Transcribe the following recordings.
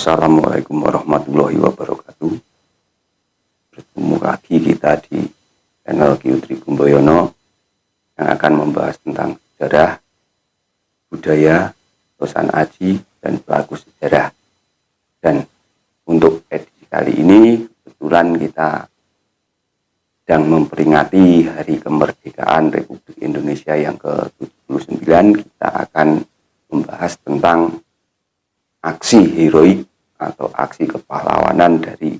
Assalamualaikum warahmatullahi wabarakatuh. Bertemu lagi kita di channel Ki Utri Kumboyono yang akan membahas tentang sejarah, budaya, Tosan Aji, dan pelaku sejarah. Dan untuk edisi kali ini kebetulan kita sedang memperingati Hari Kemerdekaan Republik Indonesia yang ke-79. Kita akan membahas tentang aksi heroik atau aksi kepahlawanan dari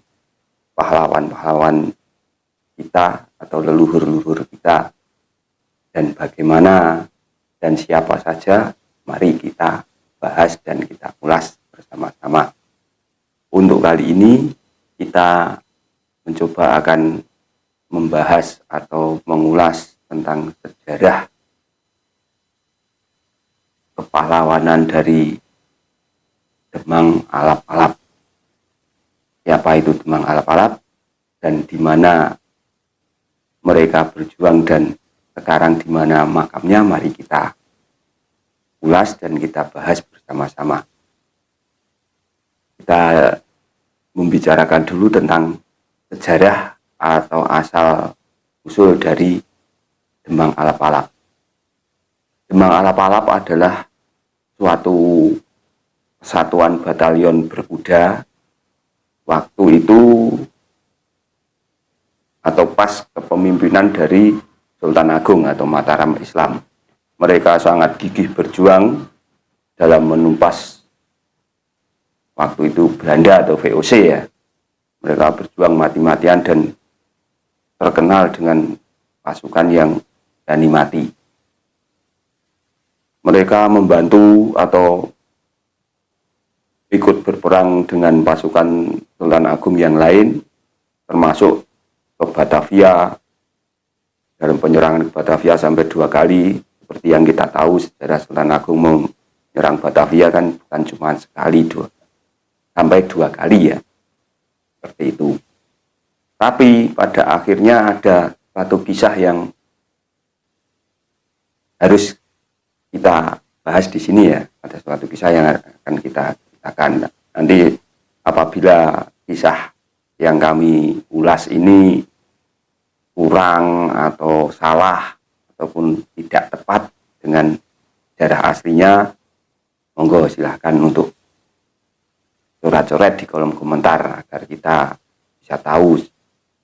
pahlawan-pahlawan kita atau leluhur-leluhur kita, dan bagaimana dan siapa saja, mari kita bahas dan kita ulas bersama-sama. Untuk kali ini kita mencoba akan membahas atau mengulas tentang sejarah kepahlawanan dari Demang Alap-Alap. Siapa itu Demang Alap-Alap dan di mana mereka berjuang dan sekarang di mana makamnya, mari kita ulas dan kita bahas bersama-sama. Kita membicarakan dulu tentang sejarah atau asal usul dari Demang Alap-Alap. Demang Alap-Alap adalah suatu kesatuan batalion berkuda waktu itu atau pas kepemimpinan dari Sultan Agung atau Mataram Islam. Mereka sangat gigih berjuang dalam menumpas waktu itu Belanda atau VOC ya. Mereka berjuang mati-matian dan terkenal dengan pasukan yang berani mati. Mereka membantu atau ikut berperang dengan pasukan Sultan Agung yang lain, termasuk ke Batavia. Dalam penyerangan ke Batavia sampai 2 kali. Seperti yang kita tahu, sejarah Sultan Agung menyerang Batavia kan bukan cuma sekali, sampai 2 kali ya. Seperti itu. Tapi pada akhirnya ada satu kisah yang harus kita bahas di sini ya. Ada suatu kisah yang akan kita akan nanti apabila kisah yang kami ulas ini kurang atau salah ataupun tidak tepat dengan sejarah aslinya, monggo silahkan untuk coret-coret di kolom komentar agar kita bisa tahu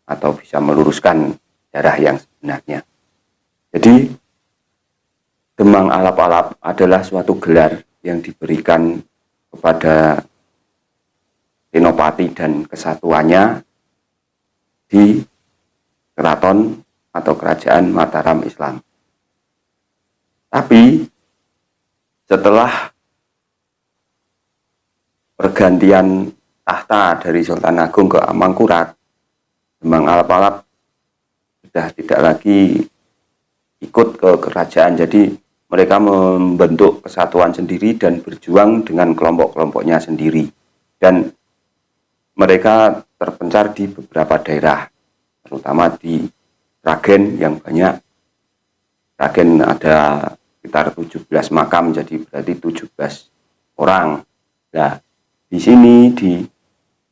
atau bisa meluruskan sejarah yang sebenarnya. Jadi Demang Alap-Alap adalah suatu gelar yang diberikan kepada Senopati dan kesatuannya di keraton atau kerajaan Mataram Islam. Tapi setelah pergantian tahta dari Sultan Agung ke Amangkurat, Demang Alap-Alap sudah tidak lagi ikut ke kerajaan. Jadi mereka membentuk kesatuan sendiri dan berjuang dengan kelompok-kelompoknya sendiri. Dan mereka terpencar di beberapa daerah, terutama di Sragen yang banyak. Sragen ada sekitar 17 makam, jadi berarti 17 orang. Nah, di sini di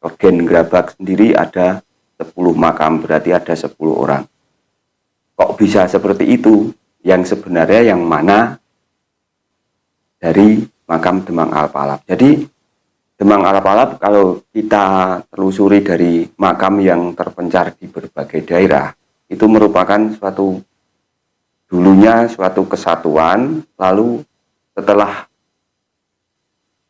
Sragen Grabag sendiri ada 10 makam, berarti ada 10 orang. Kok bisa seperti itu? Yang sebenarnya yang mana dari makam Demang Alap-Alap. Jadi Demang Alap-Alap kalau kita telusuri dari makam yang terpencar di berbagai daerah, itu merupakan dulunya suatu kesatuan. Lalu setelah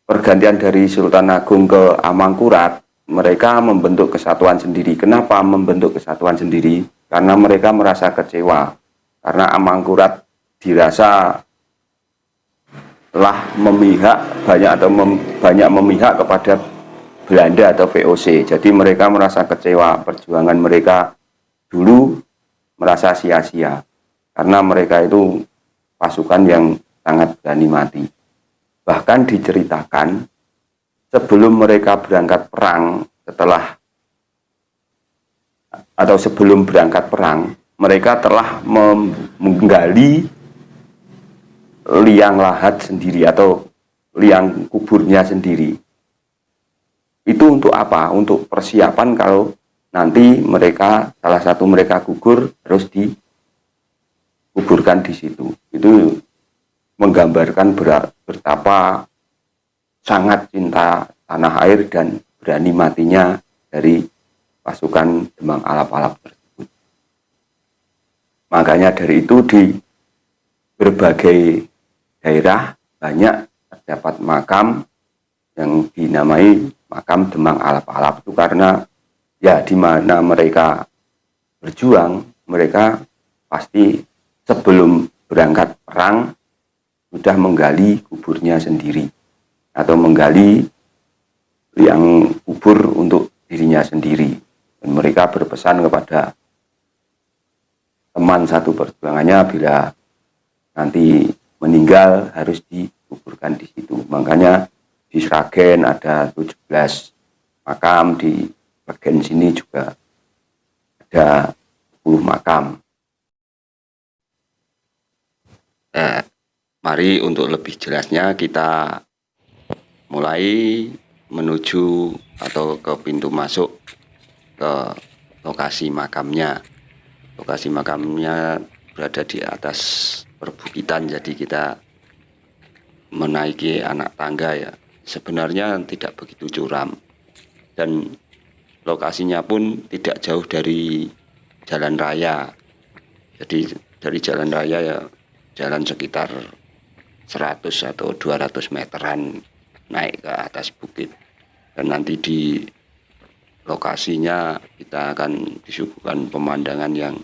pergantian dari Sultan Agung ke Amangkurat, mereka membentuk kesatuan sendiri. Kenapa membentuk kesatuan sendiri? Karena mereka merasa kecewa. Karena Amangkurat dirasa telah banyak memihak kepada Belanda atau VOC. Jadi mereka merasa kecewa, perjuangan mereka dulu merasa sia-sia. Karena mereka itu pasukan yang sangat berani mati. Bahkan diceritakan sebelum mereka berangkat perang, sebelum berangkat perang, mereka telah menggali liang lahat sendiri atau liang kuburnya sendiri. Itu untuk apa? Untuk persiapan kalau nanti salah satu mereka gugur, harus dikuburkan di situ. Itu menggambarkan betapa sangat cinta tanah air dan berani matinya dari pasukan Demang Alap-Alap tersebut. Makanya dari itu di berbagai daerah banyak terdapat makam yang dinamai makam Demang Alap-Alap, itu karena ya di mana mereka berjuang, mereka pasti sebelum berangkat perang sudah menggali kuburnya sendiri atau menggali yang kubur untuk dirinya sendiri. Dan mereka berpesan kepada teman satu perjuangannya, bila nanti meninggal harus dikuburkan di situ. Makanya di Sragen ada 17 makam, di bagian sini juga ada 10 makam. Mari untuk lebih jelasnya kita mulai menuju atau ke pintu masuk ke lokasi makamnya. Lokasi makamnya berada di atas perbukitan, jadi kita menaiki anak tangga ya. Sebenarnya tidak begitu curam dan lokasinya pun tidak jauh dari jalan raya. Jadi dari jalan raya ya jalan sekitar 100 atau 200 meteran naik ke atas bukit. Dan nanti di lokasinya kita akan disuguhkan pemandangan yang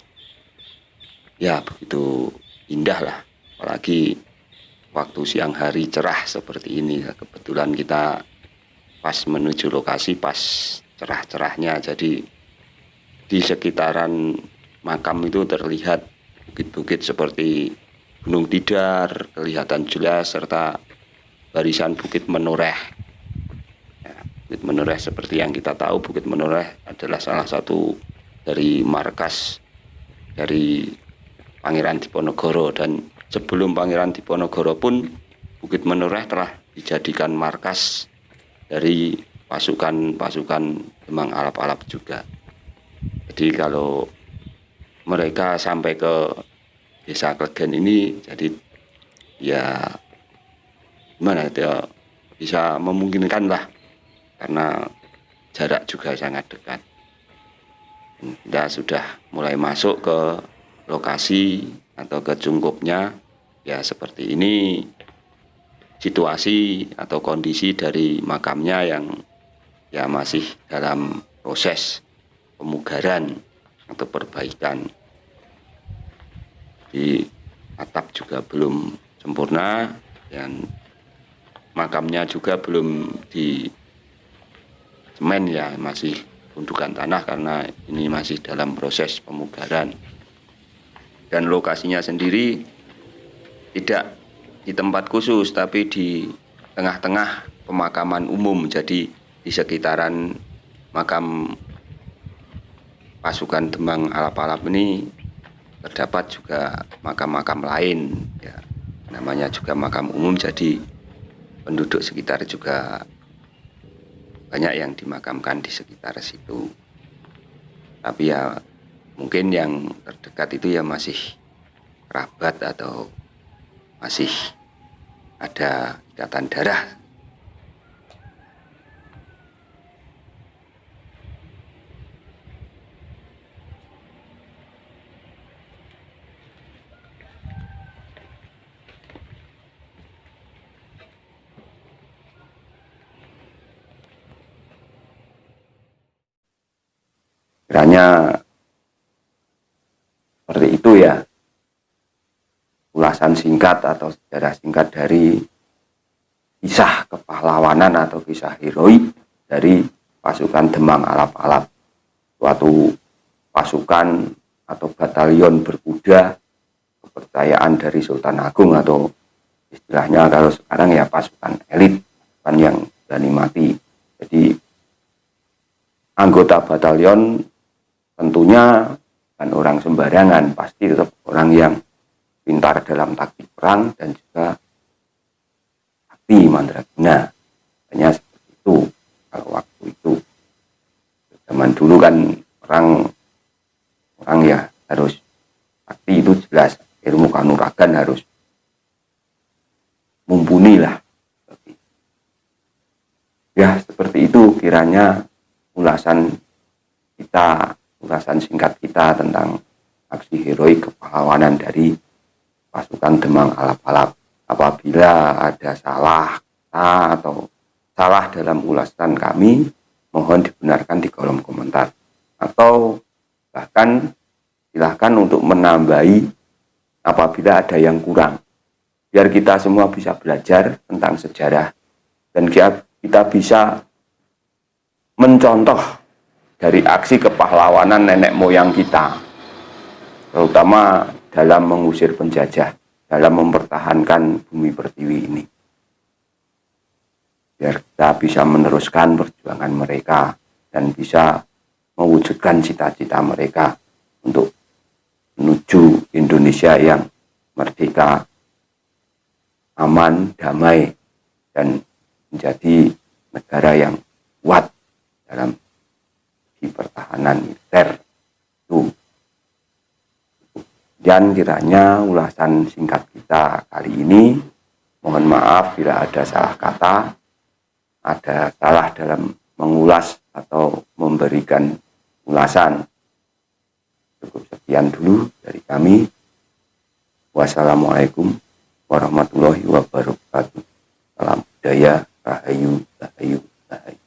ya begitu indah lah, apalagi waktu siang hari cerah seperti ini. Kebetulan kita pas menuju lokasi pas cerah-cerahnya, jadi di sekitaran makam itu terlihat bukit-bukit seperti Gunung Tidar kelihatan jelas, serta barisan Bukit Menoreh. Ya, Bukit Menoreh seperti yang kita tahu, Bukit Menoreh adalah salah satu dari markas dari Pangeran Diponegoro, dan sebelum Pangeran Diponegoro pun Bukit Menoreh telah dijadikan markas dari pasukan-pasukan Demang Alap-Alap juga. Jadi kalau mereka sampai ke Desa Klegen ini, jadi ya gimana ya, bisa memungkinkan lah karena jarak juga sangat dekat. Kita sudah mulai masuk ke lokasi atau ke cungkupnya. Ya seperti ini situasi atau kondisi dari makamnya yang ya masih dalam proses pemugaran atau perbaikan. Di atap juga belum sempurna dan makamnya juga belum di semen ya, masih gundukan tanah karena ini masih dalam proses pemugaran. Dan lokasinya sendiri tidak di tempat khusus tapi di tengah-tengah pemakaman umum, jadi di sekitaran makam pasukan Demang Alap-Alap ini terdapat juga makam-makam lain ya, namanya juga makam umum, jadi penduduk sekitar juga banyak yang dimakamkan di sekitar situ. Tapi ya mungkin yang terdekat itu ya masih kerabat atau masih ada ikatan darah. Kiranya seperti itu ya, ulasan singkat atau sejarah singkat dari kisah kepahlawanan atau kisah heroik dari pasukan Demang Alap-Alap, suatu pasukan atau batalion berkuda kepercayaan dari Sultan Agung, atau istilahnya kalau sekarang ya pasukan elit, pasukan yang berani mati. Jadi anggota batalion tentunya bukan orang sembarangan, pasti tetap orang yang pintar dalam taktik perang dan juga sakti mandraguna. Hanya seperti itu kalau waktu itu. Zaman dulu kan orang ya harus sakti, itu jelas, ilmu kanuragan harus mumpuni lah. Ya seperti itu kiranya ulasan singkat kita tentang aksi heroik kepahlawanan dari pasukan Demang Alap-Alap. Apabila ada salah kata atau salah dalam ulasan kami, mohon dibenarkan di kolom komentar. Atau bahkan silahkan untuk menambahi apabila ada yang kurang. Biar kita semua bisa belajar tentang sejarah dan kita bisa mencontoh dari aksi kepahlawanan nenek moyang kita, terutama dalam mengusir penjajah, dalam mempertahankan bumi pertiwi ini. Biar kita bisa meneruskan perjuangan mereka dan bisa mewujudkan cita-cita mereka untuk menuju Indonesia yang merdeka, aman, damai, dan menjadi negara yang kuat dalam pertahanan militer itu. Dan kiranya ulasan singkat kita kali ini, mohon maaf bila ada salah kata, ada salah dalam mengulas atau memberikan ulasan. Cukup sekian dulu dari kami. Wassalamualaikum warahmatullahi wabarakatuh. Salam budaya, rahayu, rahayu, rahayu.